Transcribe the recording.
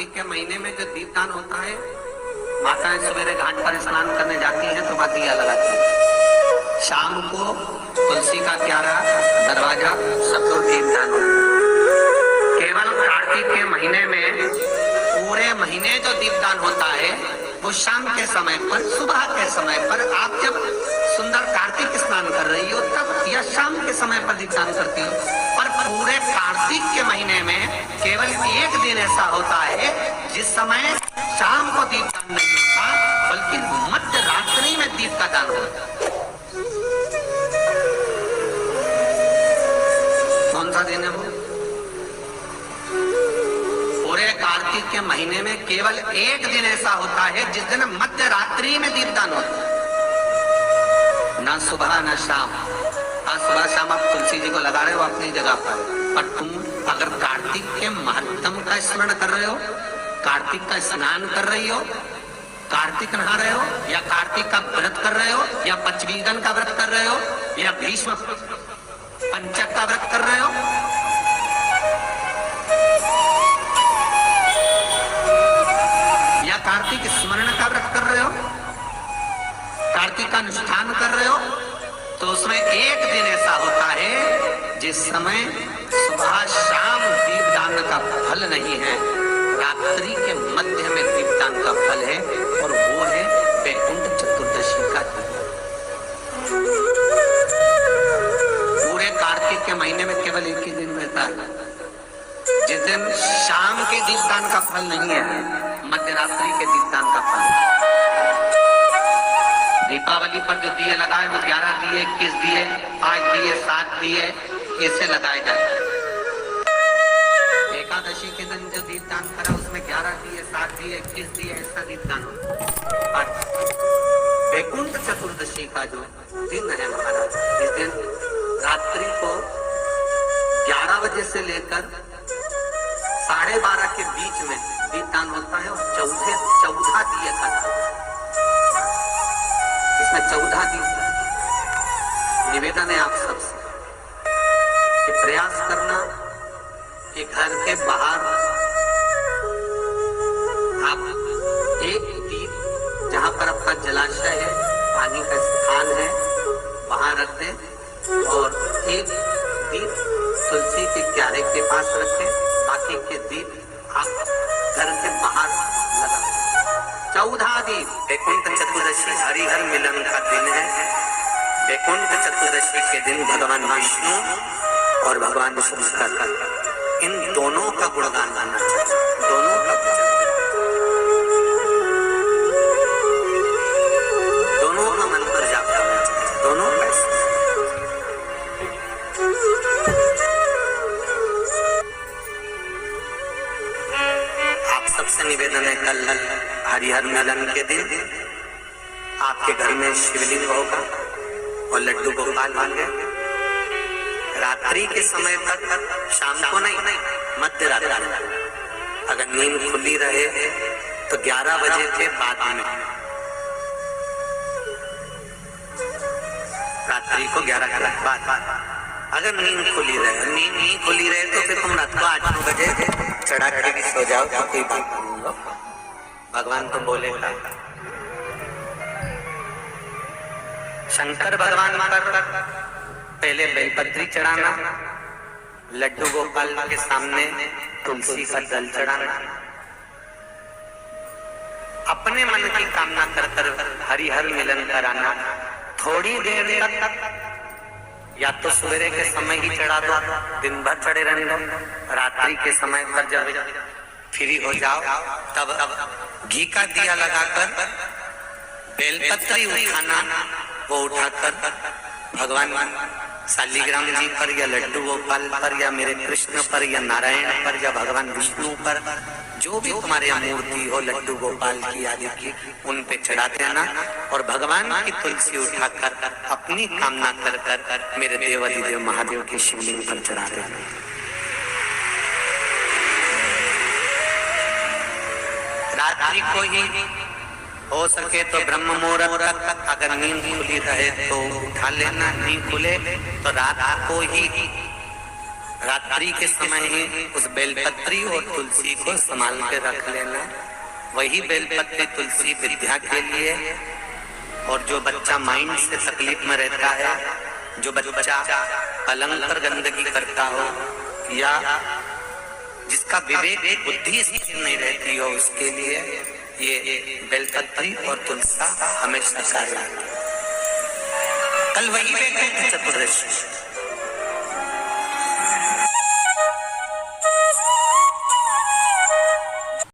कार्तिक के महीने में जो दीपदान होता है, माताएं सवेरे घाट पर स्नान करने जाती हैं तो दिया लगाती हैं। शाम को तुलसी का क्यारा, दरवाजा सब तो दीपदान होता है। केवल कार्तिक के महीने में पूरे महीने जो दीपदान होता है वो शाम के समय पर, सुबह के समय पर, आप जब सुंदर कार्तिक स्नान कर रही हो तब या शाम के समय पर दीपदान करती हो। पर पूरे कार्तिक के महीने में केवल एक दिन ऐसा होता है जिस समय शाम को दीपदान नहीं होता, बल्कि मध्य रात्रि में दीप का दान होता है। कौन सा दिन है वो? पूरे कार्तिक के महीने में केवल एक दिन ऐसा होता है जिस दिन मध्य रात्रि में दीपदान होता है। ना सुबह ना शाम। आज सुबह शाम आप तुलसी जी को लगा रहे हो अपनी जगह पर तुम अगर कार्तिक के महत्तम का स्मरण कर रहे हो, कार्तिक का स्नान कर रही हो, कार्तिक नहा रहे हो, या कार्तिक का व्रत कर रहे हो, या पंचवीगन का व्रत कर रहे हो, या भीष्म पंचक का व्रत कर रहे हो, या कार्तिक स्मरण का व्रत कर रहे हो, कार्तिक का अनुष्ठान कर रहे हो, तो उसमें एक दिन ऐसा होता है जिस समय सुबह शाम दीपदान का फल नहीं है, रात्रि के मध्य में दीपदान का फल है, और वो है वैकुंठ चतुर्दशी का दिन। पूरे कार्तिक के महीने में केवल एक ही दिन रहता है जिस दिन शाम के दीपदान का फल नहीं है, मध्य रात्रि के दीपदान का फल है। दीपावली पर जो दिए लगाए वो 11 दिए, 21 दिए, 5 दिए, 7 दिए, ऐसे लगाए जाते। एकादशी के दिन जो दीपदान करा उसमें 11 दिए, 7 दिए, 21 दिए, ऐसा दीपदान होता। वैकुंठ चतुर्दशी का जो दिन है महाराज, इस दिन रात्रि को 11 बजे से लेकर 12:30 के बीच में दीपदान होता है, और 14 दिए का दान। इसमें 14 दिन निवेदन है आप सबसे कि प्रयास करना कि घर के बाहर आप एक दीप, जहां पर आपका जलाशय है, पानी का स्थान है, वहां रख दें, और एक दीप तुलसी के क्यारे के पास रखें, बाकी के दीप आप घर के बाहर लगा। 14 दिन। वैकुंठ चतुर्दशी हरिहर मिलन का दिन है। वैकुंठ चतुर्दशी के दिन भगवान विष्णु और भगवान शंकर, इन दोनों का गुणगान गाना चाहिए, दोनों का दोनों का मंत्र जाप करना चाहिए, दोनों का। आप सबसे निवेदन है, कल हरिहर मिलन के दिन आपके घर में शिवलिंग होगा और लड्डू गोपाल होंगे। रात्रि के समय तक, शाम को नहीं, मध्य रात्रि, अगर नींद खुली रहे तो 11 बजे के बाद में, रात्रि को 11 के बाद अगर नींद खुली रहे, नींद नहीं खुली रहे तो फिर तुम रात को 8-9 बजे चढ़ा के भी सो जाओ तो कोई बात नहीं होगा, भगवान तो बोलेगा। शंकर भगवान पर पहले बेलपत्री चढ़ाना, लड्डू गोपाल के सामने तुलसी का दल चढ़ाना, अपने मन की कामना कर कर हरिहर मिलन कराना। थोड़ी देर तक या तो सवेरे के समय ही चढ़ा दो, दिन भर चढ़े रहने दो, रात्रि के समय पर जब फ्री हो जाओ तब घी का दिया लगाकर बेलपत्री उठाना, वो उठाकर भगवान शालिग्राम जी पर या लड्डू गोपाल पर या मेरे कृष्ण पर या नारायण पर या भगवान विष्णु पर, जो भी तुम्हारे यहाँ मूर्ति हो लड्डू गोपाल की आदि की, उन पे चढ़ा देना, और भगवान की तुलसी उठाकर अपनी कामना कर कर मेरे देवाधिदेव महादेव के शिवलिंग पर चढ़ा देना। रात्रि को ही हो सके तो ब्रह्म मुहूर्त तक, अगर नींद खुली रहे तो उठा लेना, नहीं खुले तो रात को ही रात्रि के समय ही उस बेलपत्री और तुलसी को संभाल के रख लेना। वही बेलपत्री तुलसी विद्या के लिए, और जो बच्चा माइंड से तकलीफ में रहता है, जो बच्चा पलंग पर गंदगी करता हो, या जिसका विवेक बुद्धि स्थिर नहीं रहती हो, उसके लिए ये बेलपत्री और तुलसी हमेशा कार्य। कल वही चतुर्दशी